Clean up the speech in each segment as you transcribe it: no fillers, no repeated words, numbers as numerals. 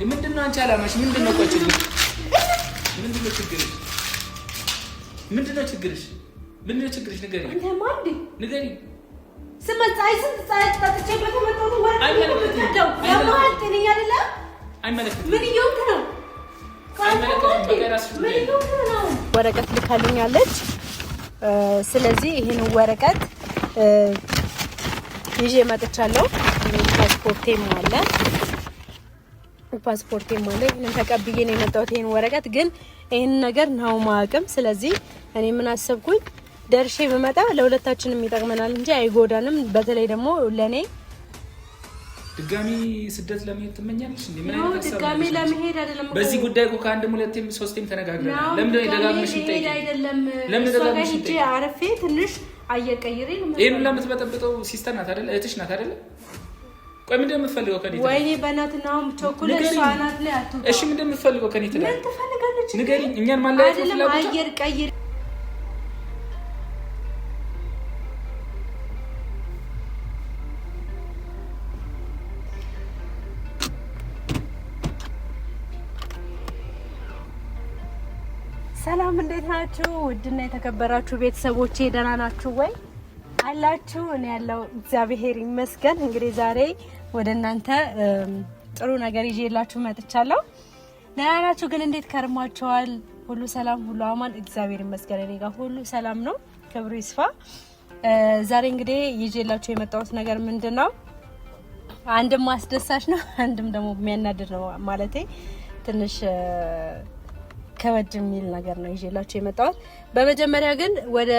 ምንድነው አንቺ አላማሽ? ምንድነው ቆጭልኝ? ምንድነው ችግርሽ? ምንድነው ችግርሽ? ምንድነው ችግርሽ? ንገሪኝ። አንተ ማንዲ ንገሪኝ። ስመጣይ ተጣጥቼ በተመጣጡ ወርቅ ነው ያማል ተነኛ አይደለ? አይመለከትም። ምን ይሁን ነው? ወረቀት ልካልኛለች። ስለዚህ ይሄን ወረቀት ይዤ መጥቻለሁ። ፓስፖርቴም አለ ይሄን ተቀብዬ ነው የመጣሁት። ይሄን ወረቀት ግን ይሄን ነገር ነው ማቅም። ስለዚህ እኔ ምን አሰብኩኝ ደርሼ በመጣ ለሁለታችንም ይጠቅመናል እንጂ አይጎዳንም። በተለይ ደግሞ ለኔ ድጋሚ ስደት ለመሄድ ትመኛለሽ እንዴ? ምን አይነት ሀሳብ ድጋሚ ለመሄድ አይደለም። በዚህ ጉዳይ እኮ ከአንድም ሁለቴም ሶስቴም ተነጋግረናል። ለምን ደጋግመሽ እንጠይቂ? ለምን ደጋግመሽ እንጠይቂ? አረፌ ትንሽ አየቀይሬ ነው። ይሄን ለምትበጠብጠው ሲስተር ናት አይደል? እህትሽ ናት አይደል? ቆይ ምንድን ነው የምትፈልገው ከኔ? ወይኔ በእናትህ ነው ቸኮለሽ ሷናት ላይ አትወጣ። እሺ ምንድን ነው የምትፈልገው ከኔ? ምን ትፈልጋለች? ንገሪኝ። እኛን ማለያየት ነው አይደለም። አየር ቀይር ሰላም እንዴት ናችሁ? ውድና የተከበራችሁ ቤተሰቦቼ ደህና ናችሁ ወይ? አላችሁ? እኔ ያለው እግዚአብሔር ይመስገን። እንግዲህ ዛሬ ወደ እናንተ ጥሩ ነገር ይዤላችሁ መጥቻለሁ። ደህና ናችሁ ግን? እንዴት ከርማችኋል? ሁሉ ሰላም፣ ሁሉ አማን? እግዚአብሔር ይመስገን እኔ ጋር ሁሉ ሰላም ነው። ክብሩ ይስፋ። ዛሬ እንግዲህ ይዤላችሁ የመጣሁት ነገር ምንድነው? አንድም አስደሳች ነው፣ አንድም ደግሞ የሚያናድድ ነው። ማለቴ ትንሽ ከበድ የሚል ነገር ነው ይዤላችሁ የመጣሁት። በመጀመሪያ ግን ወደ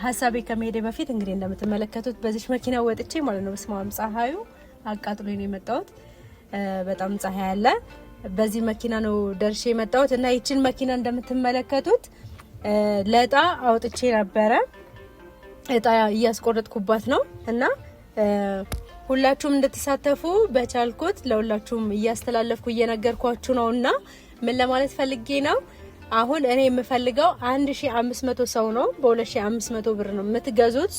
ሀሳቤ ከመሄዴ በፊት እንግዲህ እንደምትመለከቱት በዚህ መኪና ወጥቼ ማለት ነው። በስማም ፀሐዩ አቃጥሎኝ ነው የመጣሁት። በጣም ፀሐይ አለ። በዚህ መኪና ነው ደርሼ የመጣሁት እና ይችን መኪና እንደምትመለከቱት ለእጣ አውጥቼ ነበረ። እጣ እያስቆረጥኩባት ነው እና ሁላችሁም እንድትሳተፉ በቻልኩት ለሁላችሁም እያስተላለፍኩ እየነገርኳችሁ ነውና ምን ለማለት ፈልጌ ነው? አሁን እኔ የምፈልገው 1500 ሰው ነው። በ2500 ብር ነው የምትገዙት።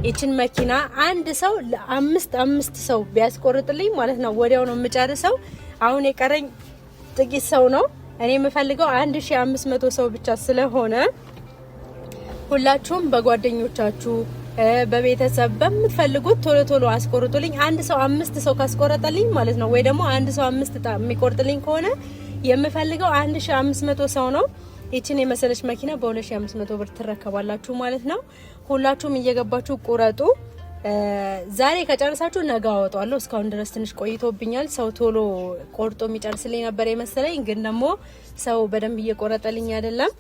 ይችን መኪና አንድ ሰው ለአምስት ሰው ቢያስቆርጥልኝ ማለት ነው ወዲያው ነው የምጨርሰው። አሁን የቀረኝ ጥቂት ሰው ነው። እኔ የምፈልገው 1500 ሰው ብቻ ስለሆነ ሁላችሁም በጓደኞቻችሁ በቤተሰብ በምትፈልጉት ቶሎ ቶሎ አስቆርጡልኝ። አንድ ሰው 5 ሰው ካስቆረጠልኝ ማለት ነው ወይ ደግሞ አንድ ሰው 5 እጣ የሚቆርጥልኝ ከሆነ የምፈልገው 1500 ሰው ነው። ይችን የመሰለች መኪና በ2500 ብር ትረከባላችሁ ማለት ነው። ሁላችሁም እየገባችሁ ቁረጡ። ዛሬ ከጨረሳችሁ ነገ አወጣለሁ። እስካሁን ድረስ ትንሽ ቆይቶብኛል። ሰው ቶሎ ቆርጦ የሚጨርስልኝ ነበር የመሰለኝ፣ ግን ደግሞ ሰው በደንብ እየቆረጠልኝ አይደለም።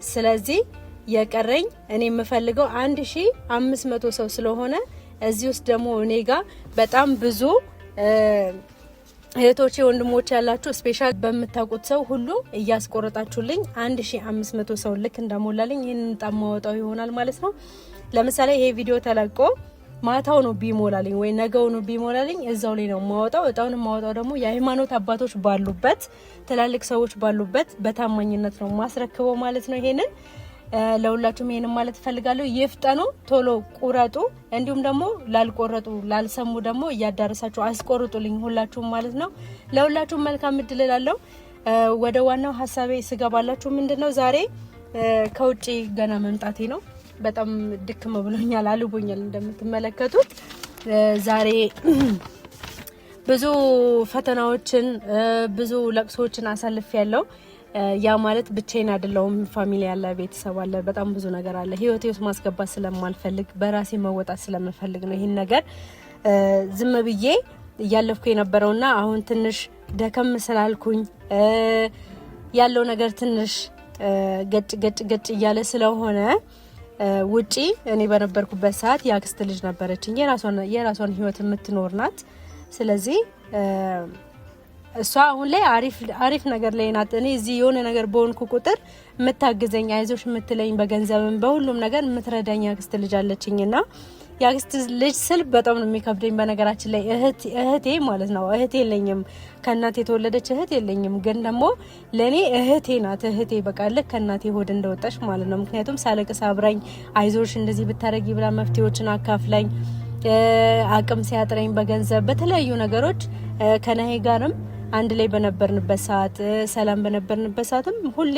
ስለዚህ የቀረኝ እኔ የምፈልገው 1500 ሰው ስለሆነ እዚህ ውስጥ ደግሞ እኔ ጋር በጣም ብዙ እህቶቼ ወንድሞቼ ያላችሁ ስፔሻል በምታውቁት ሰው ሁሉ እያስቆረጣችሁልኝ 1500 ሰው ልክ እንደሞላልኝ ይሄንን ጣም ማወጣው ይሆናል ማለት ነው። ለምሳሌ ይሄ ቪዲዮ ተለቆ ማታው ነው ቢሞላልኝ ወይ ነገው ነው ቢሞላልኝ እዛው ላይ ነው ማወጣው። እጣውን ማወጣው ደግሞ የሃይማኖት አባቶች ባሉበት ትላልቅ ሰዎች ባሉበት በታማኝነት ነው ማስረክበው ማለት ነው። ይሄንን ለሁላችሁም ይሄንን ማለት ፈልጋለሁ። ይፍጠኑ፣ ቶሎ ቁረጡ። እንዲሁም ደግሞ ላልቆረጡ ላልሰሙ ደግሞ እያዳረሳችሁ አስቆርጡልኝ ሁላችሁም ማለት ነው። ለሁላችሁም መልካም እድል እላለሁ። ወደ ዋናው ሀሳቤ ስገባላችሁ ምንድነው ዛሬ ከውጪ ገና መምጣቴ ነው። በጣም ድክም ብሎኛል፣ አልቦኛል። እንደምትመለከቱት ዛሬ ብዙ ፈተናዎችን ብዙ ለቅሶችን አሳልፌያለሁ። ያ ማለት ብቻዬን አይደለሁም። ፋሚሊ ያለ ቤተሰብ አለ፣ በጣም ብዙ ነገር አለ። ህይወቴ ውስጥ ማስገባት ስለማልፈልግ በራሴ መወጣት ስለምፈልግ ነው ይሄን ነገር ዝም ብዬ እያለፍኩ የነበረውና አሁን ትንሽ ደከም ስላልኩኝ ያለው ነገር ትንሽ ገጭ እያለ ስለሆነ ውጪ እኔ በነበርኩበት ሰዓት ያክስት ልጅ ነበረችኝ፣ የራሷን ህይወት የምትኖር ናት። ስለዚህ እሷ አሁን ላይ አሪፍ ነገር ላይ ናት። እኔ እዚህ የሆነ ነገር በሆንኩ ቁጥር የምታግዘኝ አይዞሽ የምትለኝ በገንዘብም በሁሉም ነገር የምትረዳኝ ያክስት ልጅ አለችኝና ያክስት ልጅ ስል በጣም ነው የሚከብደኝ። በነገራችን ላይ እህቴ ማለት ነው። እህቴ የለኝም፣ ከእናቴ የተወለደች እህት የለኝም። ግን ደግሞ ለኔ እህቴ ናት። እህቴ በቃ ልክ ከእናቴ ሆድ እንደወጣች ማለት ነው። ምክንያቱም ሳለቅስ አብራኝ አይዞሽ እንደዚህ ብታረጊ ብላ መፍትሄዎችን አካፍላኝ አቅም ሲያጥረኝ በገንዘብ በተለያዩ ነገሮች ከናሂ ጋርም አንድ ላይ በነበርንበት ሰዓት ሰላም በነበርንበት ሰዓትም ሁሌ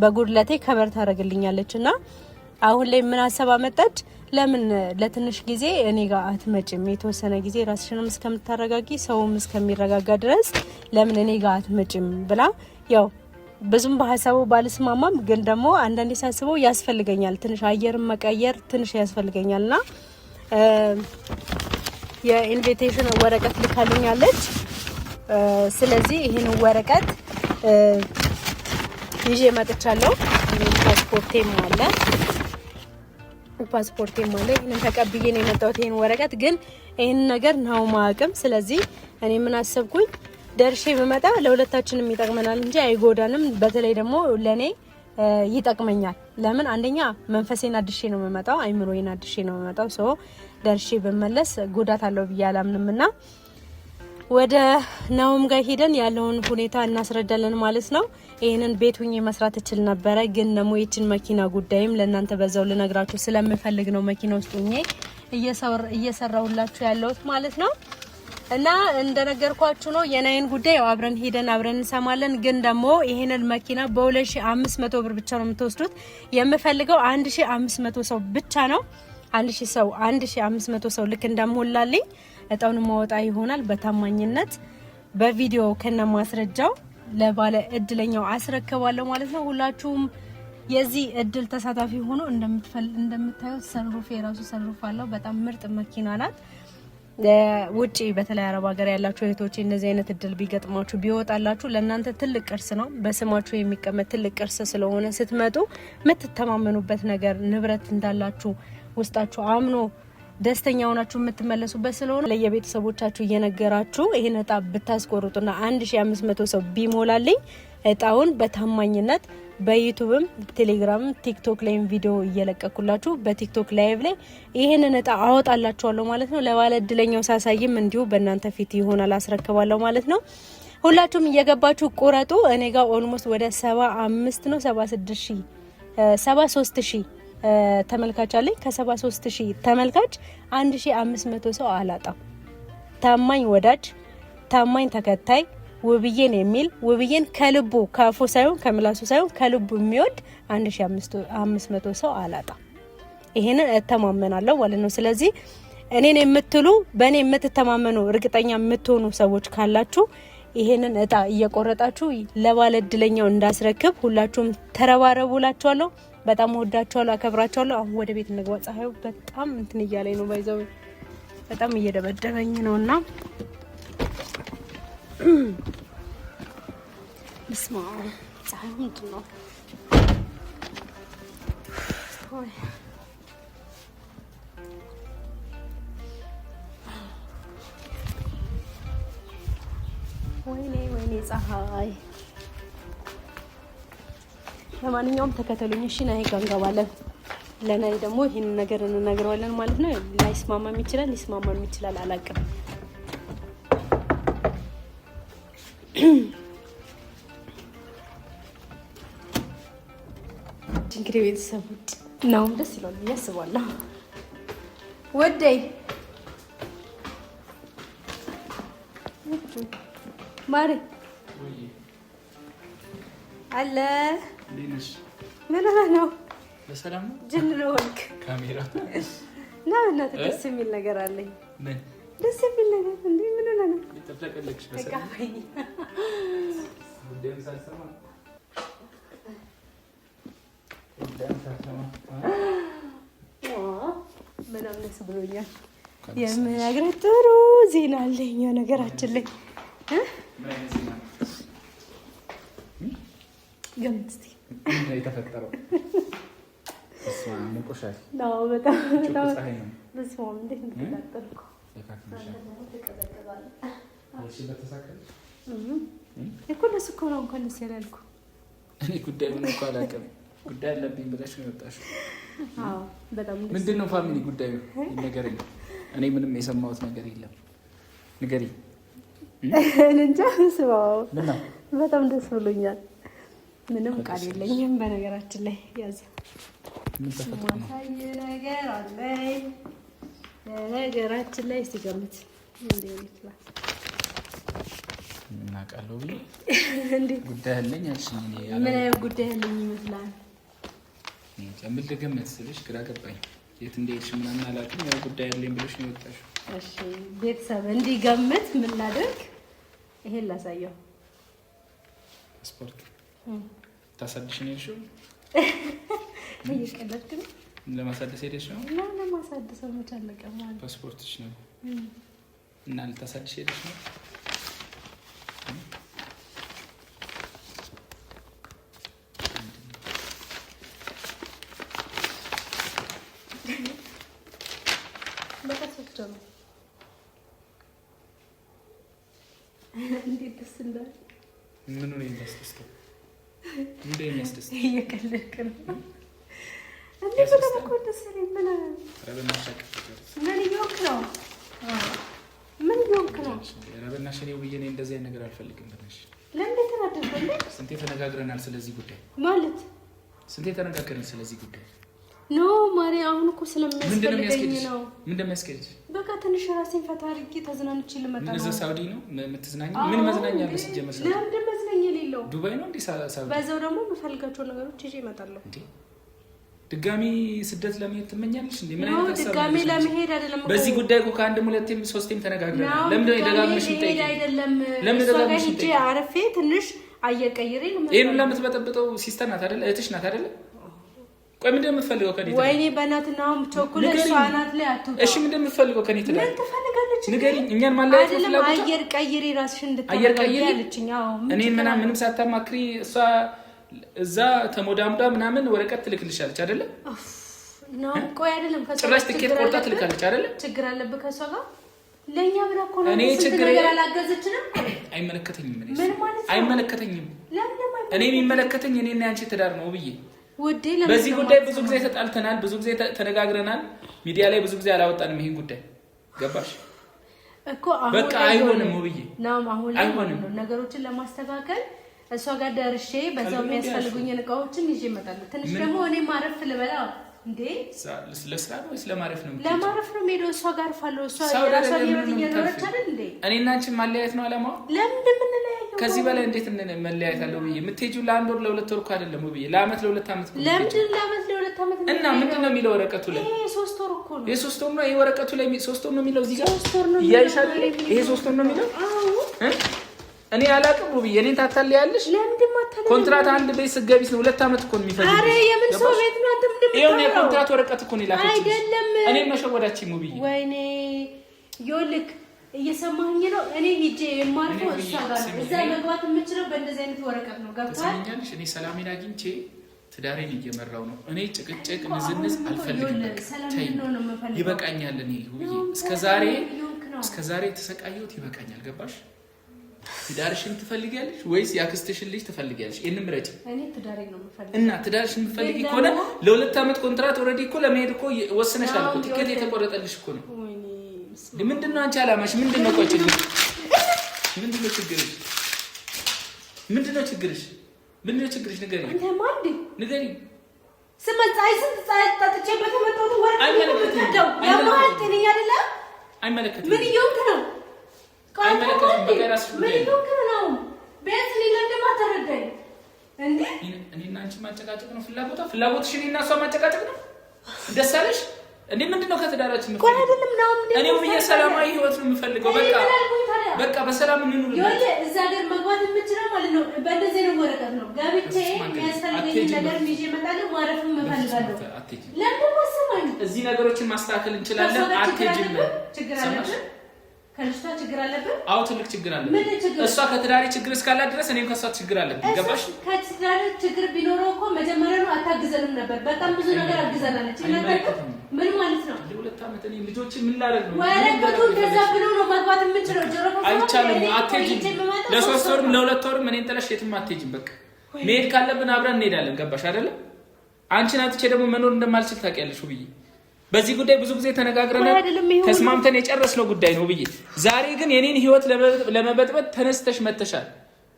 በጉድለቴ ከበር ታደርግልኛለች እና አሁን ላይ ምን ሀሳብ አመጣች? ለምን ለትንሽ ጊዜ እኔ ጋር አትመጭም? የተወሰነ ጊዜ ራስሽንም እስከምታረጋጊ ሰውም እስከሚረጋጋ ድረስ ለምን እኔ ጋር አትመጭም ብላ ያው ብዙም በሀሳቡ ባልስማማም ግን ደግሞ አንዳንዴ ሳስበው ያስፈልገኛል፣ ትንሽ አየር መቀየር ትንሽ ያስፈልገኛልና የኢንቪቴሽን ወረቀት ልካልኛለች። ስለዚህ ይሄን ወረቀት ይዤ መጥቻለሁ። ፓስፖርቴም አለ ይሄንን ተቀብዬ ነው የመጣሁት። ይሄን ወረቀት ግን ይሄን ነገር ነው ማቅም። ስለዚህ እኔ ምን አሰብኩኝ ደርሼ በመጣ ለሁለታችንም ይጠቅመናል እንጂ አይጎዳንም። በተለይ ደግሞ ለኔ ይጠቅመኛል። ለምን አንደኛ መንፈሴን አድሼ ነው የምመጣው፣ አይምሮዬን አድሼ ነው የምመጣው። ሶ ደርሼ በመለስ ጉዳት አለው ብዬ አላምንምና ወደ ናውም ጋር ሄደን ያለውን ሁኔታ እናስረዳለን ማለት ነው። ይሄንን ቤት ሁኜ መስራት እችል ነበረ፣ ግን ደግሞ የችን መኪና ጉዳይም ለእናንተ በዛው ልነግራችሁ ስለምፈልግ ነው መኪና ውስጥ ሁኜ እየሰራሁላችሁ ያለሁት ማለት ነው። እና እንደነገርኳችሁ ነው የናይን ጉዳይ አብረን ሄደን አብረን እንሰማለን። ግን ደግሞ ይሄንን መኪና በ2500 ብር ብቻ ነው የምትወስዱት። የምፈልገው 1500 ሰው ብቻ ነው። 1500 ሰው ልክ እንደሞላልኝ እጣውን ማወጣ ይሆናል። በታማኝነት በቪዲዮ ከነ ማስረጃው ለባለ እድለኛው አስረክባለሁ ማለት ነው። ሁላችሁም የዚህ እድል ተሳታፊ ሆኖ እንደምታዩት ሰንሩፍ የራሱ ሰንሩፍ አለው። በጣም ምርጥ መኪና ናት። ውጪ በተለይ አረብ ሀገር ያላችሁ እህቶች እንደዚህ አይነት እድል ቢገጥማችሁ ቢወጣላችሁ ለእናንተ ትልቅ ቅርስ ነው። በስማችሁ የሚቀመጥ ትልቅ ቅርስ ስለሆነ ስትመጡ የምትተማመኑበት ነገር ንብረት እንዳላችሁ ውስጣችሁ አምኖ ደስተኛ ሆናችሁ የምትመለሱበት ስለሆነ ለየቤተሰቦቻችሁ እየነገራችሁ ይሄን እጣ ብታስቆርጡና 1500 ሰው ቢሞላልኝ እጣውን በታማኝነት በዩቲዩብም ቴሌግራምም ቲክቶክ ላይም ቪዲዮ እየለቀኩላችሁ በቲክቶክ ላይቭ ላይ ይሄንን እጣ አወጣላችኋለሁ ማለት ነው። ለባለ እድለኛው ሳሳይም እንዲሁ በእናንተ ፊት ይሆናል አስረክባለሁ ማለት ነው። ሁላችሁም እየገባችሁ ቁረጡ። እኔ ጋር ኦልሞስት ወደ 75 ነው 73000 ተመልካች አለኝ። ከ73000 ተመልካች 1500 ሰው አላጣም። ታማኝ ወዳጅ፣ ታማኝ ተከታይ ውብዬን የሚል ውብዬን ከልቡ ከአፉ ሳይሆን ከምላሱ ሳይሆን ከልቡ የሚወድ 1500 ሰው አላጣም። ይሄንን እተማመናለሁ ማለት ነው። ስለዚህ እኔን የምትሉ በእኔ የምትተማመኑ እርግጠኛ የምትሆኑ ሰዎች ካላችሁ ይሄንን እጣ እየቆረጣችሁ ለባለ እድለኛው እንዳስረክብ ሁላችሁም ተረባረቡላችኋለሁ። በጣም ወዳችኋለሁ፣ አከብራችኋለሁ። አሁን ወደ ቤት እንግባ። ፀሐዩ በጣም እንትን እያለኝ ነው፣ ባይዘው በጣም እየደበደበኝ ነውና እስማ ፀሐዩ እንትን ነው። ወይኔ ፀሐይ። ለማንኛውም ተከተሉኝ እሺ። ናይ ጋር እንገባለን። ለናይ ደግሞ ይሄን ነገር እንነግረዋለን ማለት ነው። ላይስማማም ይችላል፣ ሊስማማም ይችላል፣ አላውቅም። እንግዲህ ቤተሰቦች ነው ደስ ይላል ብዬ አስባለሁ። ወዴይ ማሪ አለ ምን ነው? በሰላም ነው? ጅን ነው ወልክ ካሜራ ነው እና ደስ የሚል ነገር አለኝ። ምን ደስ የሚል ነገር እንዴ? ምን ነው ነው? ተፈለቀልክሽ በሰላም ጉዳዩን ሳልሰማ ምንም ደስ ብሎኛል። የምነግርህ ጥሩ ዜና አለኝ። ነገራችን ላይ ገምት እስኪ ምን የተፈጠረው? እስማ ሙቆሻል ነው በጣም በስመ አብ እንዴት እንደተቃጠልኩ እኮ ደስ እኮ ነው። እንኳን ደስ ያላልኩ እኔ ጉዳዩን እኮ አላውቅም። ጉዳይ አለብኝ ብለሽ ነው የወጣሽው? አዎ በጣም ደስ። ምንድን ነው ፋሚሊ ጉዳዩ? ንገረኝ። እኔ ምንም የሰማሁት ነገር የለም። ንገሪኝ። እንጃ ስማው በጣም ደስ ብሎኛል። ምንም ቃል የለኝም። በነገራችን ላይ ያዘ ማሳይ ነገር አለኝ። ነገራችን ላይ ሲገምት እንዴ ይችላል እናቃለው ብዬ እንዴ ጉዳይ አለኝ አልሽኝ እኔ ምን አይነት ጉዳይ አለኝ ይመስላል ጀምል ገመት ስለሽ ግራ ገባኝ የት እንደሄድሽ ምናምን አላውቅም ያው ጉዳይ አለኝ ብለሽ ነው የወጣሽው እሺ ቤተሰብ እንዲገምት ምን ላድርግ ይሄን ላሳየው ስፖርት ታሳድሽ ነው ያልሽው እየቀለድክ ነው ለማሳደስ ሄደሽ ነው ለማሳደስ መቻለቀ ማለት ፓስፖርትሽ ነው እና ልታሳድሽ ሄደሽ ነው ለካሰቸው ነው እንዴት ደስ እንዳለ ምን ነው የሚያስደስተው እንዴ የሚያስደስተው እየቀለድክ ነው እንዴት ነው ደስ ይለኝ ምን ረበናሻክ ምን ይወክ ነው ምን ይወክ ነው ረበናሽ ነው ብዬ እኔ እንደዚህ አይነት ነገር አልፈልግም ብለሽ ለምን ተናደድኩኝ ስንቴ ተነጋግረናል ስለዚህ ጉዳይ ማለት ስንቴ ተነጋግረናል ስለዚህ ጉዳይ ኖ ማሪ አሁን እኮ ስለሚያስፈልገኝ ነው ምን እንደሚያስከጅ በቃ ትንሽ ራሴን ፈታ አድርጌ ተዝናንቼ ልመጣ ነው እዛ ሳውዲ ነው የምትዝናኝ ምን መዝናኛ አለ ሲጀመር ለምን መዝናኛ የሌለው ዱባይ ነው እንዴ ሳውዲ በዛው ደግሞ የምፈልጋቸው ነገሮች ይዤ እመጣለሁ እንዴ ድጋሚ ስደት ለመሄድ ትመኛለሽ እንዴ ምን አይነት ሀሳብ ድጋሚ ለመሄድ አይደለም በዚህ ጉዳይ እኮ ከአንድም ሁለቴም ሶስቴም ተነጋግረናል ለምን ደጋግመሽ ትጠይቂ አይደለም ለምን ደጋግመሽ ትጠይቂ አረፌ ትንሽ አየር ቀይሬ ነው ይሄን ለምትበጠብጠው ሲስተር ናት አይደል እህትሽ ናት አይደል ቆይ ምን እንደምትፈልገው ከኔ ወይኔ በእናትናው ቾኮሌት ሷናት ላይ አትውጣ እሺ ምን እንደምትፈልገው ከኔ ትላለች ምን ትፈልጋለች ንገሪኝ እኛን ማለያየት አይደለም አየር ቀይሬ ራስሽን እንድታረጋጊ አለችኝ አዎ እኔን ምንም ሳታማክሪ እሷ እዛ ተሞዳምዳ ምናምን ወረቀት ትልክልሻለች አይደል ነው ቆይ አይደለም ጭራሽ ትኬት ቆርጣ ትልካለች አይደል ችግር አለበት ከሷ ጋር ለኛ ብላ እኮ ነው እኔ ችግር አላገዘችንም አይመለከተኝም ምን ማለት አይመለከተኝም ለምን እኔ የሚመለከተኝ እኔና ያንቺ ትዳር ነው ብዬ ወዴ በዚህ ጉዳይ ብዙ ጊዜ ተጣልተናል ብዙ ጊዜ ተነጋግረናል ሚዲያ ላይ ብዙ ጊዜ አላወጣንም ይሄን ጉዳይ ገባሽ እኮ አሁን በቃ አይሆንም ብዬ ነው አሁን ላይ ነገሮችን ለማስተካከል እሷ ጋር ደርሼ በዛው የሚያስፈልጉኝ እቃዎችን ይዤ እመጣለሁ ትንሽ ደግሞ እኔ ማረፍ ልበላ እንዴ ለስራ ነው ለማረፍ ነው ለማረፍ ነው ሄዶ እሷ ጋር ፋለው እሷ የራሷ ህይወት እየኖረች አይደል እንዴ እኔና አንቺ ማለያየት ነው አላማው ለምን ምንለያየው ከዚህ በላይ እንዴት መለያየት አለው ብዬ የምትሄጂው ለአንድ ወር ለሁለት ወር እኮ አይደለም ብዬ ለአመት ለሁለት አመት እኮ ለምን ለአመት ለሁለት አመት እና ምንድነው የሚለው ወረቀቱ ላይ ይሄ 3 ወር እኮ ነው ይሄ 3 ወር ነው ይሄ ወረቀቱ ላይ 3 ወር ነው የሚለው እዚህ ጋር 3 ወር ነው ያይሻል ይሄ 3 ወር ነው የሚለው አዎ እኔ አላቅም ብዬ እኔን ታታለያለሽ ለምንድን ማታለያ ኮንትራት አንድ ቤት ስገቢስ ነው 2 አመት እኮ ነው የሚፈልግ አረ የምን ሰው ቤት ነው አንተ ምንድን ነው ይሄው ነው ኮንትራት ወረቀት እኮ ነው ይላከች አይደለም እኔ መሸወዳችኝ ነው ብዬ ወይኔ ይልክ እየሰማኸኝ ነው እኔ ሂጄ የማርፈው እሷ ጋር እዛ መግባት የምችለው በእንደዚህ አይነት ወረቀት ነው ገብቷል እኔ ሰላሜን አግኝቼ ትዳሬን እየመራው ነው እኔ ጭቅጭቅ ንዝንዝ አልፈልግም ይበቃኛል እኔ እስከዛሬ ተሰቃየሁት ይበቃኛል ገባሽ ትዳርሽን ትፈልጊያለሽ ወይስ ያክስትሽን ልጅ ትፈልጊያለሽ እኔ ምረጭ እኔ ትዳሬን ነው የምፈልገው እና ትዳርሽን የምትፈልጊ ከሆነ ለሁለት አመት ኮንትራት ኦሬዲ እኮ ለመሄድ እኮ ወስነሻል እኮ ቲኬት የተቆረጠልሽ እኮ ነው ምንድነው አንቺ አላማሽ ምንድነው ቆጭልኝ ምንድነው ችግርሽ ንገሪኝ አንተ ማንዲ ንገሪኝ ስመጣይ ስንት ታጥቼ በተመጣው ወርቅ ነው ያማል ትንኛ አይደለ አይመለከትም ምን ይወንክ ነው አይመለከትም በቀራስ ምን ይወንክ ነው ቤት ለምን ማተረዳኝ እንዴ እኔና አንቺ ማጨቃጨቅ ነው ፍላጎትሽ እኔና እሷ ማጨቃጨቅ ነው ደሳለሽ እንዴ ምንድነው ከተዳራችን ነው ቆይ አይደለም ነው እኔ ወየ ሰላማዊ ህይወት ነው የምፈልገው በቃ በሰላም እንኑር ይወለ እዛ ጋር መግባት የምችለው ማለት ነው በእንደዚህ ነው ወረቀት ነው ጋብቼ የሚያስፈልገኝ ነገር ይዤ እመጣለሁ ማረፍም እፈልጋለሁ ለምን ማሰማኝ እዚህ ነገሮችን ማስተካከል እንችላለን አትሄጂም ችግር አለብን ከልጅቷ ችግር አለብን አው ትልቅ ችግር አለብን እሷ ከትዳሪ ችግር እስካላት ድረስ እኔም ከሷ ችግር አለብን ገባሽ ከትዳሪ ችግር ቢኖረው እኮ መጀመሪያ ነው አታግዘንም ነበር በጣም ብዙ ነገር አግዘናለች ምን ማለት ነው ለሁለት አመት እኔ ልጆች ምን ላደርግ ነው ወረቀቱ እንደዛ ብሎ ነው መግባት የምችለው ጀሮፋ አይቻልም አትሄጂም ለሶስት ወርም ለሁለት ወርም እኔን ጥለሽ የትም አትሄጂም በቃ መሄድ ካለብን አብረን እንሄዳለን ገባሽ አይደለ አንቺን አጥቼ ደግሞ መኖር እንደማልችል ታውቂያለሽ ብዬ በዚህ ጉዳይ ብዙ ጊዜ ተነጋግረናል ተስማምተን የጨረስነው ጉዳይ ነው ብዬ ዛሬ ግን የኔን ህይወት ለመበጥበጥ ተነስተሽ መተሻል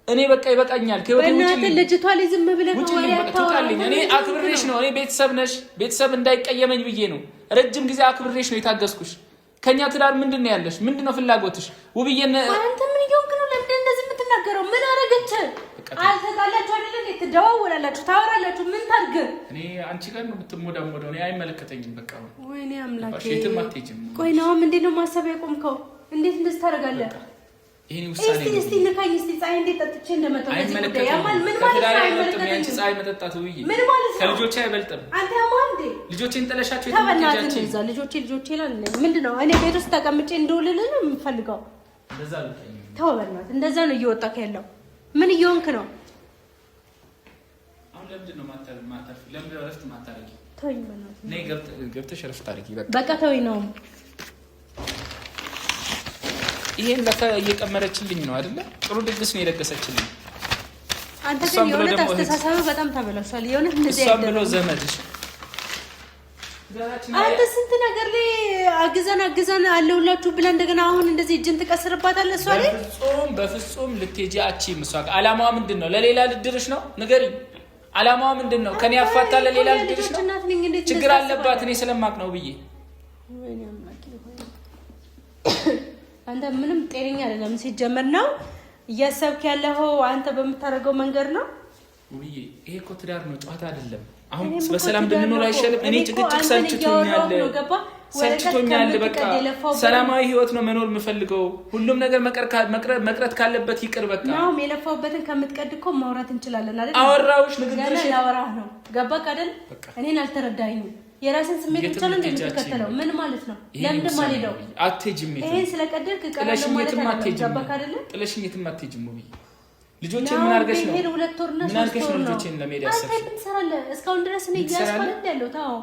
እኔ በቃ ይበቃኛል ከህይወቴ ውጪ በእናትህ ልጅቷ ላይ ዝም ብለህ ነው ወሬ አታውቃለኝ እኔ አክብሬሽ ነው እኔ ቤተሰብ ነሽ ቤተሰብ እንዳይቀየመኝ ብዬ ነው ረጅም ጊዜ አክብሬሽ ነው የታገስኩሽ ከኛ ትዳር ምንድነው ያለሽ? ምንድነው ፍላጎትሽ? ውብዬን አንተ ምን ይሆንክ ነው? ለምን እንደዚህ የምትናገረው? ምን አረገች? አልተጣላችሁ አይደል እንዴ? ትደዋወላላችሁ፣ ታወራላችሁ። ምን ታርግ? እኔ አንቺ ጋር ነው የምትሞዳሞደው። እኔ አይመለከተኝም። በቃ ወይኔ አምላኬ። እሺ ማትሄጂም። ቆይ ነው ምንድን ነው ማሰብ ያቆምከው? እንዴት እንደዚህ ታደርጋለህ? ይሄኔ ውሳኔ ነው። እስቲ ንካኝ። እስቲ ፀሐይ እንዴት ጠጥቼ እንደመጣሁ ለዚህ ጉዳይ ያማል። ምን ማለት ነው? አይመለከተኝም። ያንቺ ፀሐይ መጠጣት ውብዬ ምን ማለት ነው? ከልጆቼ አይበልጥም። አንተ ያማል እንዴ? ልጆቼን ጥለሻቸው የተመለከታችሁ እዛ ልጆቼ ይላል። ምንድነው? እኔ ቤት ውስጥ ተቀምጬ እንደውልልህ ነው የምፈልገው? እንደዛ ልትኝ ተው በእናትህ። እንደዛ ነው እየወጣክ ያለው። ምን እየሆንክ ነው? አሁን ለምንድን ነው ማታርፍ? ለምን እረፍት ማታረጊ? ተወኝ በእናትህ። ነይ ገብተሽ እረፍት አድርጊ። በቃ ተወኝ ነው። ይሄን ለካ እየቀመረችልኝ ነው አይደለ? ጥሩ ድግስ ነው የደገሰችልኝ። አንተ ግን የሆነ አስተሳሰብ በጣም ተበላሽቷል። የሆነ እንደዚህ አይደለም። እሷም ብሎ ዘመድሽ አንተ ስንት ነገር ላይ አግዘን አለውላችሁ ብላ እንደገና አሁን እንደዚህ እጅን ትቀስርባታለህ። እሷ ላይ በፍጹም ልትሄጂ አቺም። እሷ አላማዋ ምንድነው? ለሌላ ልድርሽ ነው? ንገሪኝ። አላማዋ ምንድነው? ከኔ አፋታ ለሌላ ልድርሽ ነው? ችግር አለባት እኔ ስለማቅ ነው ብዬ አንተ ምንም ጤነኛ አይደለም። ሲጀመር ነው እያሰብክ ያለው አንተ በምታረገው መንገድ ነው። ውብዬ ይሄ እኮ ትዳር ነው፣ ጨዋታ አይደለም። አሁን በሰላም እንድንኖር አይሻልም? እኔ ጭቅጭቅ ሰልችቶኛል። በቃ ሰላማዊ ህይወት ነው መኖር የምፈልገው። ሁሉም ነገር መቅረት ካለበት ይቅር። በቃ ነው የለፋውበትን ከምትቀድ እኮ ማውራት እንችላለን አይደል? አወራውሽ ንግግርሽ ያወራህ ነው። ገባህ አይደል? እኔን አልተረዳኸኝም። የራስን ስሜት ብቻ ነው እንደምትከተለው። ምን ማለት ነው? ለምን ማለት ነው? አትሄጂም። ይሄን ስለቀደልክ ቀራለው ማለት ነው። ገባህ አይደል? ጥለሽኝ የትም አትሄጂም። ውብዬ ልጆቼን ምን አድርገሽ ነው? ምን አድርገሽ ነው ልጆቼን ለመሄድ ያሰብሽ? አንተ ምን ትሰራለህ? እስካሁን ድረስ እኔ እያስባለሁ ያለው ታው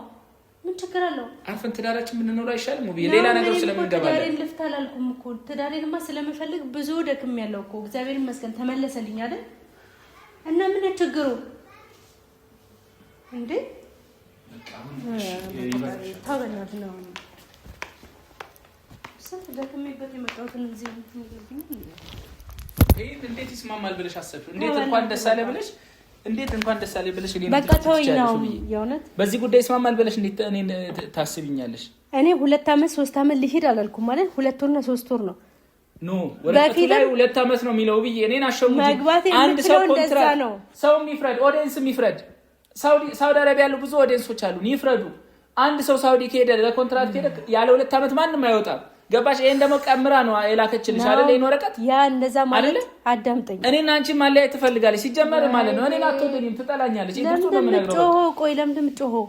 ምን ችግር አለው? አርፈን ትዳራችን ብንኖር አይሻልም? ውብዬ ሌላ ነገር ስለምንገባለን ትዳሬን ልፍታ አላልኩም እኮ። ትዳሬንማ ስለምፈልግ ብዙ ደክም ያለው እኮ እግዚአብሔር ይመስገን ተመለሰልኝ አይደል? እና ምን ችግሩ እንዴ? ታበናት ነው ሰት ደክሜበት የመጣሁትን እዚህ እንትነግርብኝ ይሄ እንዴት ይስማማል ብለሽ አሰብሽ? እንዴት እንኳን ደስ አለ ብለሽ በቃ ተወኝ ነው የእውነት። በዚህ ጉዳይ ይስማማል ብለሽ እንዴት እኔን ታስቢኛለሽ? እኔ 2 ዓመት 3 ዓመት ልሂድ አላልኩም ማለት 2 ወርና 3 ወር ነው። ኖ ወረቀቱ ላይ 2 ዓመት ነው የሚለው ብዬ እኔን አሸውጂ። አንድ ሰው ኮንትራት ነው ሰው የሚፍረድ ኦዲየንስ የሚፍረድ ሳውዲ አረቢያ ያሉ ብዙ ኦዲየንሶች አሉ። ይፍረዱ። አንድ ሰው ሳውዲ ከሄደ ለኮንትራት ከሄደ ያለ 2 ዓመት ማንም አይወጣም። ገባሽ? ይሄን ደግሞ ቀምራ ነው የላከችልሽ አይደል? ይሄን ወረቀት ያ እንደዛ ማለት አዳምጠኝ። እኔና አንቺ ማለያየት ትፈልጋለች ሲጀመር ማለት ነው። እኔን አትወደኝም፣ ትጠላኛለች። ግልጹ ነው የምነግርሽ። ቆይ ለምንድን ጮኸው?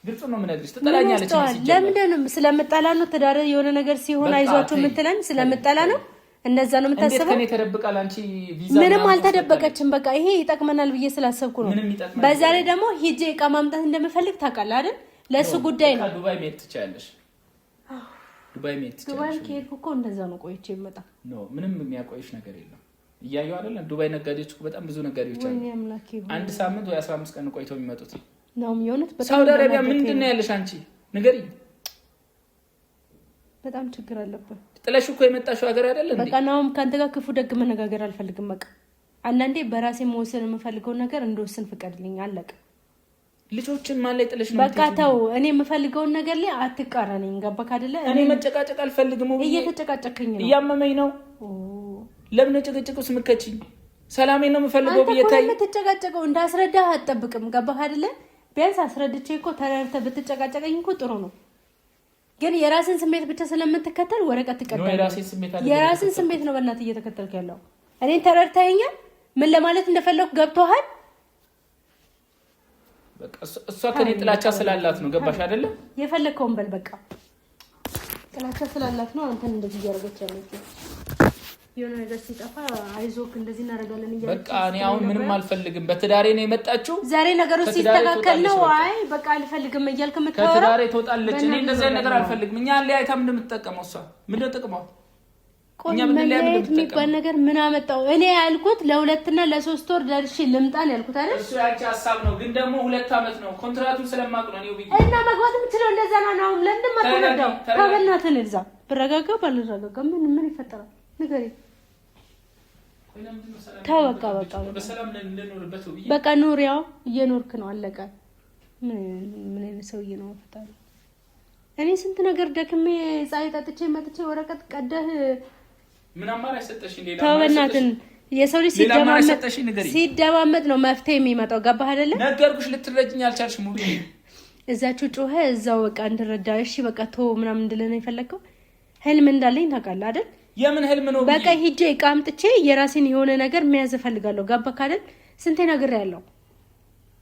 ግልጹ ነው የምነግርሽ፣ ትጠላኛለች። ለምንድን ነው? ስለምጠላ ነው። ትዳር የሆነ ነገር ሲሆን አይዟችሁ የምትለን ስለምጠላ ነው። እንደዛ ነው የምታስበው? እንዴት ከኔ ተደብቃል? አንቺ ቪዛ ምንም አልተደበቀችም። በቃ ይሄ ይጠቅመናል ብዬ ስላሰብኩ ነው። በዛ ላይ ደግሞ ሂጄ እቃ ማምጣት እንደምፈልግ ታውቃለህ አይደል? ለሱ ጉዳይ ነው። ዱባይ መሄድ ትችያለሽ። ዱባይ ከሄድኩ እኮ እንደዛ ነው ቆይቼ ይመጣ ነው። ምንም የሚያቆይሽ ነገር የለም። እያየሁ አይደል? ዱባይ ነጋዴዎች በጣም ብዙ ነጋዴዎች አሉ። አንድ ሳምንት ወይ 15 ቀን ቆይተው የሚመጡት ነው። የሆነት በጣም ሳውዲ አረቢያ ምንድን ነው ያለሽ አንቺ? ንገሪኝ። በጣም ችግር አለበት። ጥለሽ እኮ የመጣሽው ሀገር አይደል እንዴ? በቃ ነው ካንተ ጋር ክፉ ደግ መነጋገር አልፈልግም። በቃ አንዳንዴ በራሴ መወሰን የምፈልገው ነገር እንደወሰን ፍቀድልኝ። አለቀ። ልጆችን ማን ላይ ጥለሽ ነው? በቃ ተው። እኔ የምፈልገውን ነገር ላይ አትቃረነኝ። ገባክ አይደለ? እኔ መጨቃጨቅ አልፈልግም። እየተጨቃጨከኝ ነው። እያመመኝ ነው። ለምን ጭቅጭቁስ ምከችኝ? ሰላሜን ነው የምፈልገው ብዬታይ የምትጨቃጨቀው እንዳስረዳህ አትጠብቅም። ገባክ አይደለ? ቢያንስ አስረድቼ እኮ ተረድተህ ብትጨቃጨቀኝ እኮ ጥሩ ነው። ግን የራስን ስሜት ብቻ ስለምትከተል ወረቀት ትቀዳለህ። የራስን ስሜት ነው በእናትህ እየተከተልክ ያለው። እኔን ተረድተኸኛል? ምን ለማለት እንደፈለኩ ገብቶሃል? በቃ እሷ ከኔ ጥላቻ ስላላት ነው። ገባሽ አይደለ? የፈለከውን በል። በቃ ጥላቻ ስላላት ነው አንተን እንደዚህ እያደረገች ያለችው። የሆነ ነገር ሲጠፋ አይዞክ እንደዚህ እናደርጋለን እያለች በቃ እኔ አሁን ምንም አልፈልግም። በትዳሬ ነው የመጣችው። ዛሬ ነገሩ ሲስተካከል ነው አይ በቃ አልፈልግም እያልክ የምታወራው። ከትዳሬ ትወጣለች። እኔ እንደዚህ አይነት ነገር አልፈልግም። እኛ ለያይታ ምን እንደምትጠቀመው እሷ ምን እንደምትጠቀመው መለያየት የሚባል ነገር ምን አመጣው? እኔ ያልኩት ለ2 እና ለ3 ወር ደርሼ ልምጣን ያልኩት አይደል? እሱ ያንቺ ሀሳብ ነው፣ ግን ደግሞ 2 ዓመት ነው ኮንትራቱን ስለማቅ ነው ነው ብዬ እና መግባት የምችለው እንደዛ ነው። ለምን ማተረዳው? ከበናትን እዛ ብረጋጋ ባልረጋጋ ምን ይፈጠራል? ንገሪኝ። ታወቃ በሰላም እንደኖርበት ብዬ በቃ ኑር። ያው እየኖርክ ነው አለቀ። ምን አይነት ሰውዬ ነው ፈጣሪ? እኔ ስንት ነገር ደክሜ ፀሐይ ጠጥቼ መጥቼ ወረቀት ቀደህ ምን አማራጭ ሰጠሽ? ሌላ ተወናትን የሰው ልጅ ሲደማመጥ ነው መፍትሄ የሚመጣው። ገባህ አይደለ? ነገርኩሽ፣ ልትረጅኝ አልቻልሽም። ሙሉ እዛችሁ ጮኸ እዛው በቃ እንድረዳ እሺ በቃ ተው ምናምን እንድለና የፈለከው ህልም እንዳለኝ ታውቃለህ አይደል? የምን ህልም ነው? በቃ ሂጄ ዕቃ አምጥቼ የራሴን የሆነ ነገር መያዝ እፈልጋለሁ። ገባህ አይደል? ስንቴ ነገር ያለው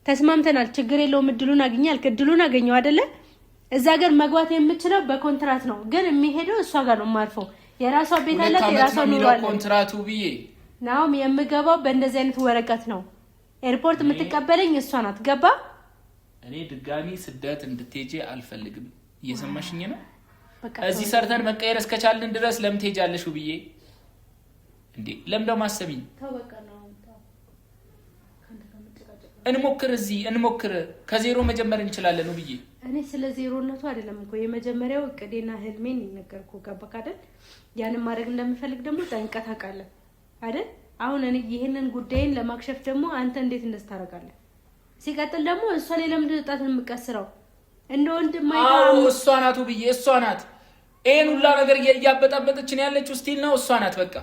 ተስማምተናል። ችግር የለውም። እድሉን አገኛል። እድሉን አገኘው አይደለ? እዛ ሀገር መግባት የምችለው በኮንትራት ነው፣ ግን የሚሄደው እሷ ጋር ነው የማርፈው። የራሷ ቤት አለ፣ የራሷ ኑሮ አለ። ኮንትራቱ ብዬ ነው የምገባው። በእንደዚህ አይነት ወረቀት ነው ኤርፖርት የምትቀበለኝ እሷ ናት። ገባ? እኔ ድጋሚ ስደት እንድትሄጂ አልፈልግም። እየሰማሽኝ ነው? እዚህ ሰርተን መቀየር እስከቻልን ድረስ ለምን ትሄጃለሽ ብዬ እንዴ? ለምን ደው ማሰቢኝ? እንሞክር፣ እዚህ እንሞክር፣ ከዜሮ መጀመር እንችላለን ነው ብዬ። እኔ ስለ ዜሮነቱ አይደለም እኮ የመጀመሪያው እቅዴና ህልሜን ይነገርኩ። ገባክ አይደል? ያንን ማድረግ እንደምፈልግ ደግሞ ጠንቀት አውቃለሁ አይደል? አሁን እኔ ይሄንን ጉዳይን ለማክሸፍ ደግሞ አንተ እንዴት እንደስታረጋለህ? ሲቀጥል ደግሞ እሷ ላይ ለምንድን ጣት የምቀስረው? እንደ ወንድም አይታው እሷ ናት ብዬ እሷ ናት ይሄን ሁላ ነገር እያበጣበጠች ነው ያለችው። ስቲል ነው እሷ ናት። በቃ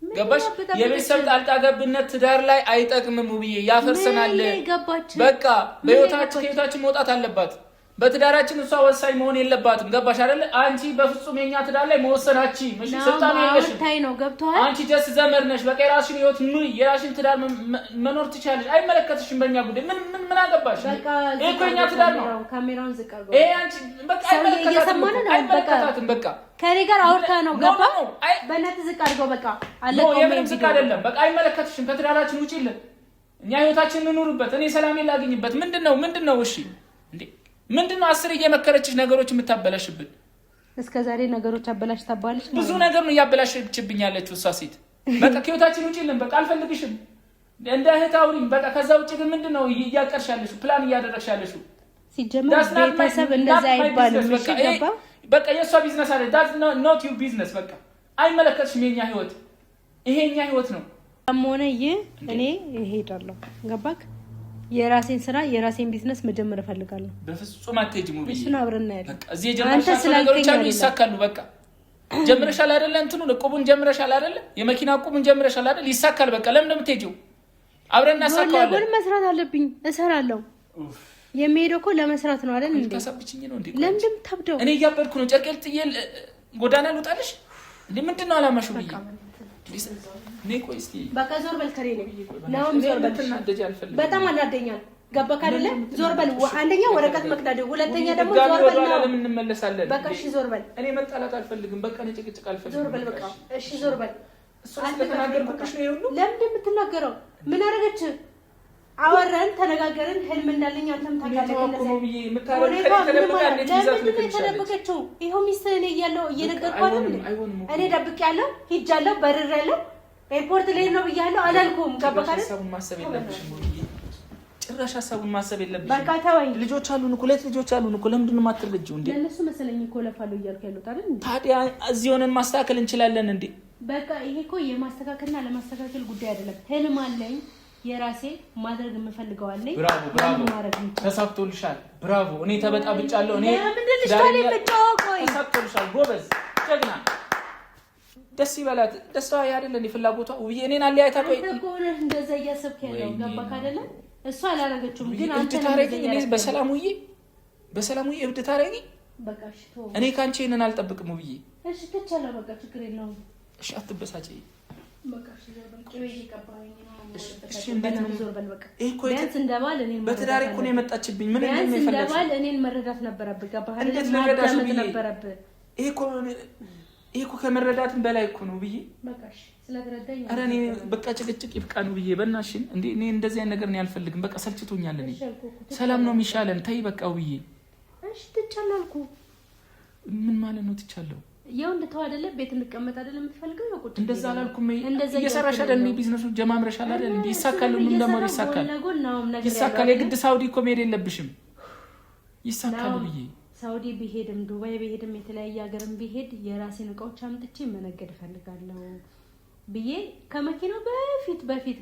ገባሽ? የቤተሰብ ጣልቃ ገብነት ትዳር ላይ አይጠቅምም ብዬ ያፈርሰናል። በቃ ከህይወታችን መውጣት አለባት። በትዳራችን እሷ ወሳኝ መሆን የለባትም። ገባሽ አይደል? አንቺ በፍጹም የኛ ትዳር ላይ መወሰናቺ ምሽ ስልጣን የለሽም። አንቺ ጀስ ዘመር ነሽ። በቃ የራስሽን ህይወት ኑሪ፣ የራስሽን ትዳር መኖር ትችያለሽ። አይመለከትሽም በእኛ ጉዳይ። ምን አገባሽ? ይሄ እኮ የኛ ትዳር ነው። ካሜራውን ዝቅ አድርጎ ይሄ አንቺ በቃ አይመለከታትም። በቃ ከኔ ጋር አውርታ ነው። ገባ? በእናትህ ዝቅ አድርገው። በቃ አለቀው። የምንም ዝቅ አይደለም። በቃ አይመለከትሽም። ከትዳራችን ውጪልን። እኛ ህይወታችንን እንኑርበት። እኔ ሰላሜን ላገኝበት። ምንድነው? እሺ እንዴ ምንድነው? 10 እየመከረችሽ ነገሮች የምታበላሽብን? እስከዛሬ ነገሮች አበላሽታባለች። ብዙ ነገር ነው እያበላሽብኝ ያለችው እሷ ሴት። በቃ ከህይወታችን ውጪልን። በቃ አልፈልግሽም። እንደ እህት አውሪኝ። በቃ ከዛ ውጪ ግን ምንድነው እያቀርሽ ያለሽው? ፕላን እያደረግሽ ያለሽው? ሲጀመር ቤተሰብ እንደዛ አይባልም። እሺ ገባ? በቃ የሷ ቢዝነስ አለ። ዳት ኖት ዩ ቢዝነስ። በቃ አይመለከትሽም። የኛ ህይወት ይሄ የኛ ህይወት ነው። አሞነ እኔ እሄዳለሁ። ገባክ? የራሴን ስራ የራሴን ቢዝነስ መጀመር እፈልጋለሁ። በፍጹም አትሄጂም ብዬ እሱን አብረን እናያለን። በቃ እዚህ የጀመርሻቸው ነገሮች አሉ፣ ይሳካሉ። በቃ ጀምረሻል አይደለ? እንትኑን እቁቡን ጀምረሻል አይደለ? የመኪና እቁቡን ጀምረሻል አይደለ? ይሳካል። በቃ ለምን እንደምትሄጂው አብረን እናሳካዋለን። ለምን መስራት አለብኝ? እሰራለሁ። የሚሄደው እኮ ለመስራት ነው አይደል እንዴ? ታሳብችኝ ነው እንዴ? ለምን እንደምታብደው? እኔ እያበድኩ ነው። ጨርቄል ጥዬ ጎዳና ልውጣልሽ እንዴ? ምንድነው አላማሽ ብዬ ቆይ እስቲ በቃ ዞር በል ከሬ ነው ዞር በል። በጣም አናደኛል። ገባክ አይደለ? ዞር በል። አንደኛ ወረቀት መቅዳድ፣ ሁለተኛ ደግሞ ዞር በል ነው። ለምን እንመለሳለን? በቃ እሺ ዞር በል። እኔ መጣላት አልፈልግም። በቃ ጭቅጭቅ አልፈልግም። ዞር በል በቃ እሺ ዞር በል። ስለተናገርኩሽ ነው ይሁን። ለምን የምትናገረው? ምን አደረገች? አወራን፣ ተነጋገርን። ህልም እንዳለኝ አንተም ታውቃለህ። ተደበቀችው። ይኸው ሚስት እኔ እያለሁ እየነገርኩህ አይደል? እኔ ደብቄያለሁ፣ ሂጃለሁ፣ በርሬያለሁ። ኤርፖርት ላይ ነው ብያለሁ አላልኩም? ገባህ አይደል? ሀሳቡን ማሰብ የለብሽም። ጭራሽ ሀሳቡን ማሰብ የለብሽም። በቃ ተወኝ። ልጆች አሉን እኮ፣ 2 ልጆች አሉን እኮ። ለምንድን ነው የማትረጂው እንዴ? ለነሱ መሰለኝ እኮ ለፋለሁ እያልኩ ያሉት አይደል እንዴ? ታዲያ እዚህ ሆነን ማስተካከል እንችላለን እንዴ? በቃ ይሄ እኮ የማስተካከልና ለማስተካከል ጉዳይ አይደለም። ህልም አለኝ የራሴ ማድረግ የምፈልገው አለኝ። ብራቮ፣ ተሳክቶልሻል። ብራቮ። እኔ ተበጣብጫለሁ። እኔ ተሳክቶልሻል። ጎበዝ፣ ጀግና። ደስ ይበላት። ደስታዋ አይደለ እንዴ? ፍላጎቷ ውዬ እኔን አለያይታ ቆይ እኮ ነው እንደዛ እያሰብክ ያለው። ገባክ አይደለ? እሷ አላረገችውም፣ ግን አንተ ታረጊ። እኔ በሰላም ውዬ እብድ ታረጊ። በቃ እሺ ተው። እኔ ካንቺ እነን አልጠብቅም ውዬ። እሺ ተቻለ። በቃ ችግር የለውም። እሺ አትበሳጪ። በቃ እሺ ዞር በል። ቆይ ይቀባኝ ነው። እሺ እንዴት ነው ዞር በል። በቃ እኮ ቢያንስ እንደባል እኔን በትዳሬ እኮ ነው የመጣችብኝ። ምን እንደምን ይፈልጋል? እንደባል እኔን መረዳት ነበረብህ። ገባህ አይደል? እንዴት መረዳት ነበረብህ? ይሄ እኮ ከመረዳትም በላይ እኮ ነው ብዬ። በቃ እሺ ስለተረዳኝ ኧረ እኔ በቃ ጭቅጭቅ ይብቃ ነው ብዬ። በእናትሽን እንዴ እኔ እንደዚህ አይነት ነገር ነው ያልፈልግም። በቃ ሰልችቶኛል። እኔ ሰላም ነው የሚሻለን። ተይ በቃ ብዬ። እሺ ትቻለህ አልኩ። ምን ማለት ነው ትቻለሁ? ያው እንደተው አይደለ? ቤት እንቀመጥ አይደለ የምትፈልገው? ያው ቁጭ እንደዛ አላልኩም። እየሰራሽ አይደል? እኔ ቢዝነሱ ጀማምረሻል አይደል? እንዴ ይሳካል። ምን ደግሞ ይሳካል? ይሳካል። የግድ ሳውዲ እኮ መሄድ የለብሽም። ይሳካል ብዬ ሳውዲ ቢሄድም ዱባይ ቢሄድም የተለያየ ሀገርም ቢሄድ የራሴን እቃዎች አምጥቼ መነገድ እፈልጋለሁ ብዬ ከመኪናው በፊት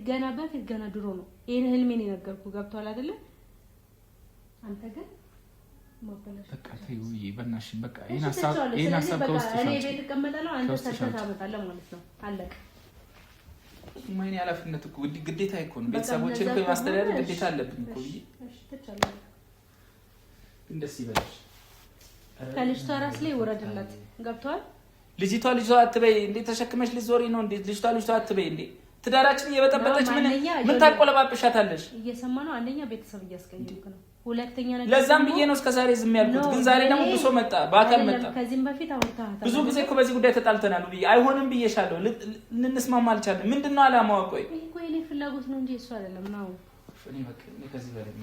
ገና ድሮ ነው ይሄን ህልሜን የነገርኩ። ገብቷል አይደለ? አንተ ግን በቃ ተይው ይበናሽ በቃ ይሄን ሐሳብ ከውስጥ እኔ ቤት ተቀመጣለሁ አንተ ሰርተህ ታመጣለህ ማለት ነው አለቀ ማይኔ ያላፍነት እኮ ግዴታ አይኮን ቤተሰቦችን እኮ ማስተዳደር ግዴታ አለብኝ እኮ እሺ ተቻለ እንደስ ይበልሽ ከልጅቷ ራስ ላይ ወረደላት ገብቷል ልጅቷ አትበይ እንዴ ተሸክመሽ ልትዞሪ ነው እንዴ ልጅቷ አትበይ እንዴ ትዳራችን እየበጠበጠች ምን ታቆለባብሻታለሽ እየሰማ ነው አንደኛ ቤተሰብ እያስቀየምክ ነው ሁለተኛ ነገር ለዛም ብዬ ነው እስከዛሬ ዝም ያልኩት ግን ዛሬ ደግሞ ብሶ መጣ በአካል መጣ ከዚህም በፊት አውርታታ ብዙ ጊዜ እኮ በዚህ ጉዳይ ተጣልተናል ብዬ አይሆንም ብዬሻለሁ ልንስማማ አልቻለም ምንድነው አላማው ቆይ እኮ የኔ ፍላጎት ነው እንጂ እሱ አይደለም ነው እኔ በቃ ከዚህ በላይ